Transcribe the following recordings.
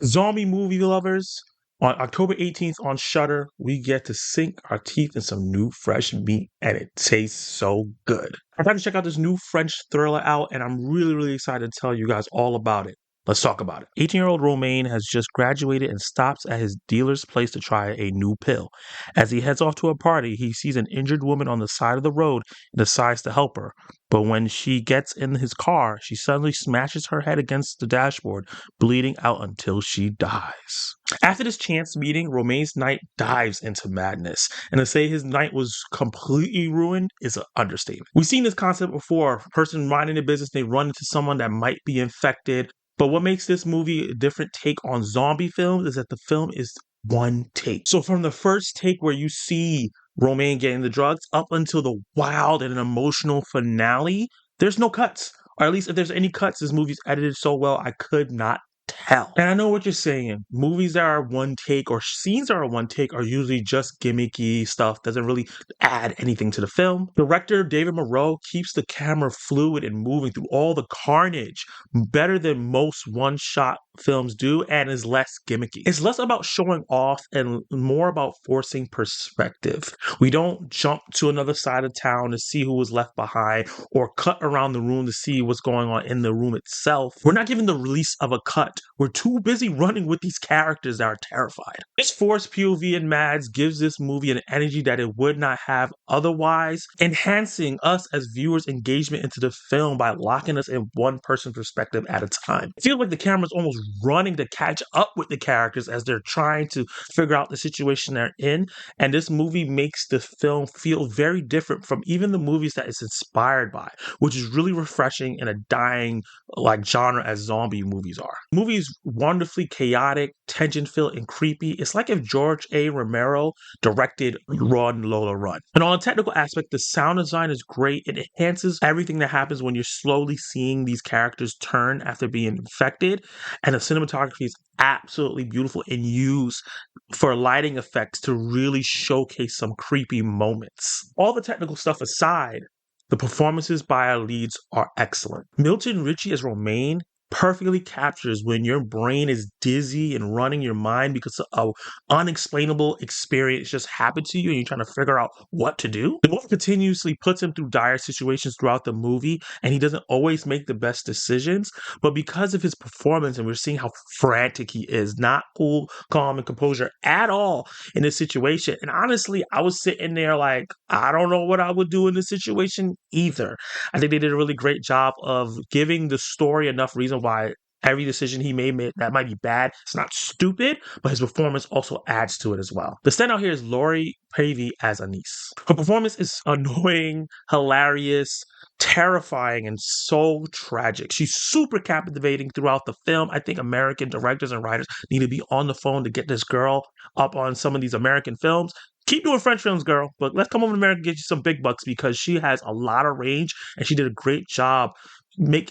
Zombie movie lovers, on October 18th on Shudder, we get to sink our teeth in some new fresh meat, and it tastes so good. I tried to check out this new French thriller out, and I'm really excited to tell you guys all about it. Let's talk about it. 18-year-old Romain has just graduated and stops at his dealer's place to try a new pill. As he heads off to a party, he sees an injured woman on the side of the road and decides to help her. But when she gets in his car, she suddenly smashes her head against the dashboard, bleeding out until she dies. After this chance meeting, Romain's night dives into madness, and to say his night was completely ruined is an understatement. We've seen this concept before: a person minding their business, they run into someone that might be infected. But what makes this movie a different take on zombie films is that the film is one take. So from the first take where you see Romain getting the drugs up until the wild and emotional finale, there's no cuts. Or at least if there's any cuts, this movie's edited so well I could not tell. And I know what you're saying. Movies that are one take or scenes that are one take are usually just gimmicky stuff, doesn't really add anything to the film. Director David Moreau keeps the camera fluid and moving through all the carnage better than most one-shot films do, and is less gimmicky. It's less about showing off and more about forcing perspective. We don't jump to another side of town to see who was left behind or cut around the room to see what's going on in the room itself. We're not given the release of a cut. We're too busy running with these characters that are terrified. This forced POV in MadS gives this movie an energy that it would not have otherwise, enhancing us as viewers' engagement into the film by locking us in one person's perspective at a time. It feels like the camera's almost running to catch up with the characters as they're trying to figure out the situation they're in, and this movie makes the film feel very different from even the movies that it's inspired by, which is really refreshing in a dying like genre as zombie movies are. The movie is wonderfully chaotic, tension-filled, and creepy. It's like if George A. Romero directed Run Lola Run. And on a technical aspect, the sound design is great. It enhances everything that happens when you're slowly seeing these characters turn after being infected. And the cinematography is absolutely beautiful and used for lighting effects to really showcase some creepy moments. All the technical stuff aside, the performances by our leads are excellent. Milton Richie as Romain perfectly captures when your brain is dizzy and running your mind because of unexplainable experience just happened to you and you're trying to figure out what to do. The movie continuously puts him through dire situations throughout the movie, and he doesn't always make the best decisions, but because of his performance and we're seeing how frantic he is, not cool, calm, and composure at all in this situation. And honestly, I was sitting there like, I don't know what I would do in this situation either. I think they did a really great job of giving the story enough reason why every decision he made that might be bad. It's not stupid, but his performance also adds to it as well. The standout here is Laurie Pavy as Anise. Her performance is annoying, hilarious, terrifying, and so tragic. She's super captivating throughout the film. I think American directors and writers need to be on the phone to get this girl up on some of these American films. Keep doing French films, girl, but let's come over to America and get you some big bucks because she has a lot of range and she did a great job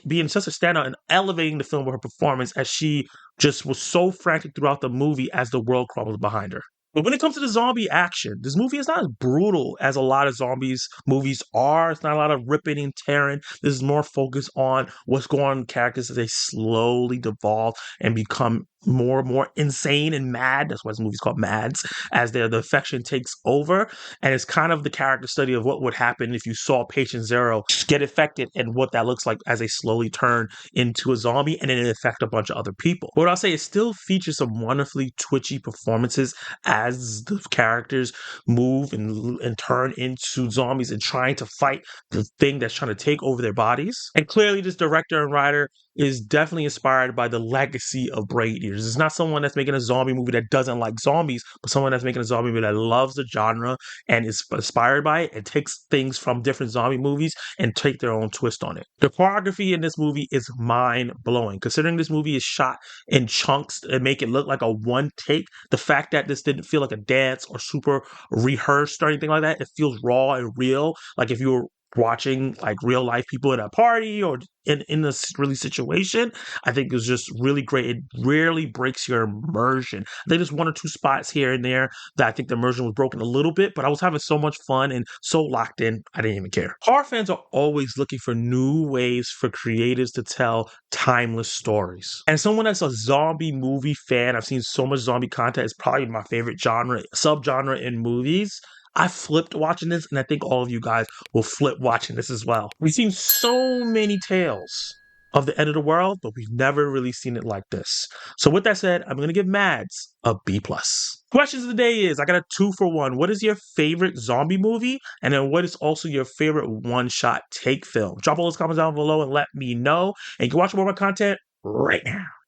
being such a standout and elevating the film with her performance as she just was so frantic throughout the movie as the world crumbles behind her. But when it comes to the zombie action, this movie is not as brutal as a lot of zombies movies are. It's not a lot of ripping and tearing. This is more focused on what's going on in characters as they slowly devolve and become more and more insane and mad. That's why this movie's called MadS, as the infection takes over. And it's kind of the character study of what would happen if you saw patient zero get infected and what that looks like as they slowly turn into a zombie and then it infect a bunch of other people. But what I'll say, it still features some wonderfully twitchy performances as the characters move and turn into zombies and trying to fight the thing that's trying to take over their bodies. And clearly this director and writer is definitely inspired by the legacy of Braid Eaters. It's not someone that's making a zombie movie that doesn't like zombies, but someone that's making a zombie movie that loves the genre and is inspired by it and takes things from different zombie movies and take their own twist on it. The choreography in this movie is mind-blowing. Considering this movie is shot in chunks and make it look like a one take, the fact that this didn't feel like a dance or super rehearsed or anything like that, it feels raw and real. Like if you were watching like real life people at a party or in this really situation. I think is just really great. It rarely breaks your immersion. I think there's one or two spots here and there that I think the immersion was broken a little bit, but I was having so much fun and so locked in, I didn't even care. Horror fans are always looking for new ways for creators to tell timeless stories. And someone that's a zombie movie fan, I've seen so much zombie content, it's probably my favorite genre, subgenre in movies. I flipped watching this, and I think all of you guys will flip watching this as well. We've seen so many tales of the end of the world, but we've never really seen it like this. So with that said, I'm gonna give MadS a B+. Questions of the day is, I got a 2-for-1. What is your favorite zombie movie? And then what is also your favorite one-shot take film? Drop all those comments down below and let me know. And you can watch more of my content right now.